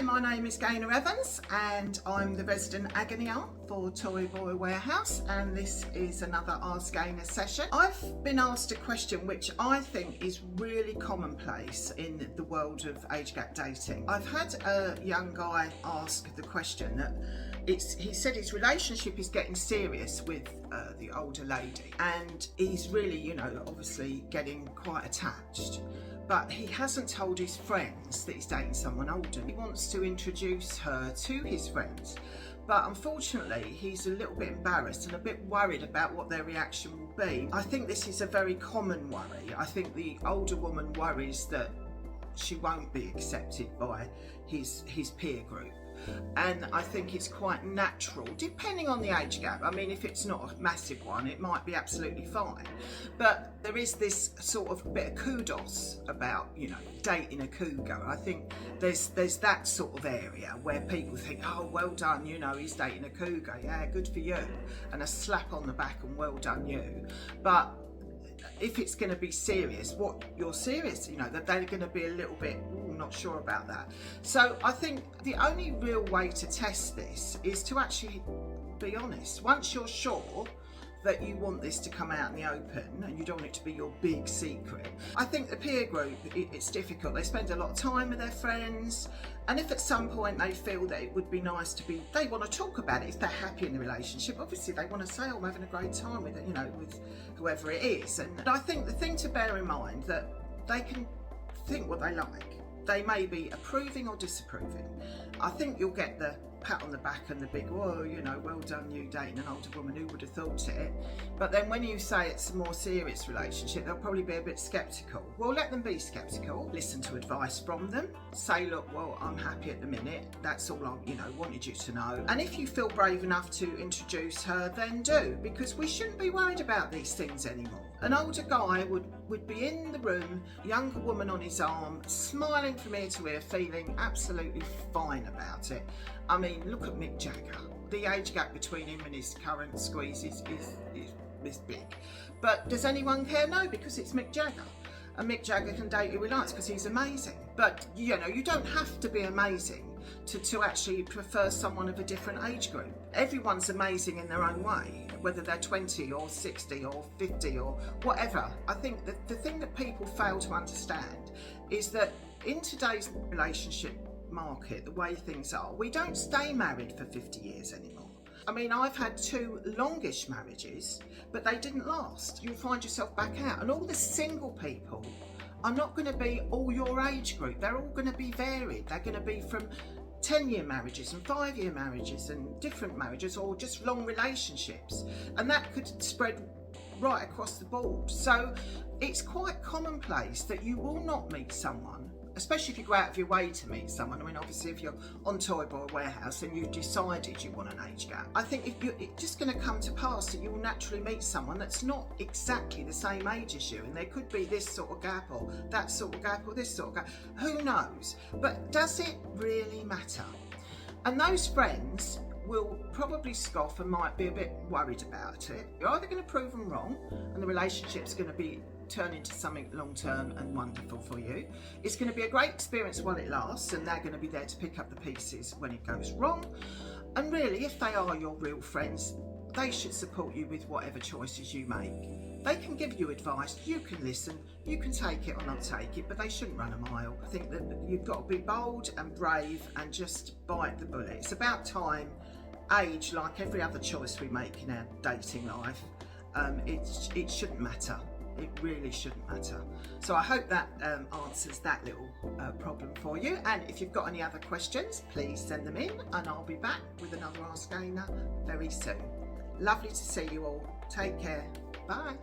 Hi, my name is Gaynor Evans and I'm the resident agony aunt for Toyboy Warehouse, and this is another Ask Gaynor session. I've been asked a question which I think is really commonplace in the world of age gap dating. I've had a young guy ask the question that he said his relationship is getting serious with the older lady, and he's really, obviously getting quite attached. But he hasn't told his friends that he's dating someone older. He wants to introduce her to his friends, but unfortunately he's a little bit embarrassed and a bit worried about what their reaction will be. I think this is a very common worry. I think the older woman worries that she won't be accepted by his peer group. And I think it's quite natural, depending on the age gap. I mean, if it's not a massive one, it might be absolutely fine. But there is this sort of bit of kudos about, dating a cougar. I think there's that sort of area where people think, oh, well done, he's dating a cougar. Yeah, good for you. And a slap on the back and well done you. But if it's going to be serious, what you're serious, that they're going to be a little bit not sure about that. So I think the only real way to test this is to actually be honest. Once you're sure that you want this to come out in the open and you don't want it to be your big secret, I think the peer group, it's difficult. They spend a lot of time with their friends, and if at some point they feel that it would be nice they want to talk about it, if they're happy in the relationship, obviously they want to say, oh, I'm having a great time with it, with whoever it is. And I think the thing to bear in mind that they can think what they like. They may be approving or disapproving. I think you'll get the pat on the back and the big, whoa, well done you dating an older woman, who would have thought it. But then when you say it's a more serious relationship, they'll probably be a bit sceptical. Well, let them be sceptical, listen to advice from them, say, look, well, I'm happy at the minute, that's all I wanted you to know. And if you feel brave enough to introduce her, then do, because we shouldn't be worried about these things anymore. An older guy would be in the room, younger woman on his arm, smiling from ear to ear, feeling absolutely fine about it. I mean, look at Mick Jagger. The age gap between him and his current squeeze is big. But does anyone care? No, because it's Mick Jagger. And Mick Jagger can date who he likes because he's amazing. But, you don't have to be amazing to actually prefer someone of a different age group. Everyone's amazing in their own way, whether they're 20 or 60 or 50 or whatever. I think that the thing that people fail to understand is that in today's relationship market, the way things are, we don't stay married for 50 years anymore. I mean, I've had 2 longish marriages, but they didn't last. You'll find yourself back out. And all the single people are not going to be all your age group. They're all going to be varied. They're going to be from 10-year marriages and 5-year marriages and different marriages, or just long relationships. And that could spread right across the board. So it's quite commonplace that you will not meet someone, especially if you go out of your way to meet someone. I mean, obviously, if you're on Toyboy Warehouse and you've decided you want an age gap, I think it's just going to come to pass that you'll naturally meet someone that's not exactly the same age as you. And there could be this sort of gap or that sort of gap or this sort of gap. Who knows? But does it really matter? And those friends will probably scoff and might be a bit worried about it. You're either going to prove them wrong and the relationship's going to turn into something long-term and wonderful for you. It's going to be a great experience while it lasts, and they're going to be there to pick up the pieces when it goes wrong. And really, if they are your real friends, they should support you with whatever choices you make. They can give you advice, you can listen, you can take it or not take it, but they shouldn't run a mile. I think that you've got to be bold and brave and just bite the bullet. It's about time. Age, like every other choice we make in our dating life, it shouldn't matter. It really shouldn't matter. So I hope that answers that little problem for you. And if you've got any other questions, please send them in and I'll be back with another Ask Gaynor very soon. Lovely to see you all. Take care. Bye.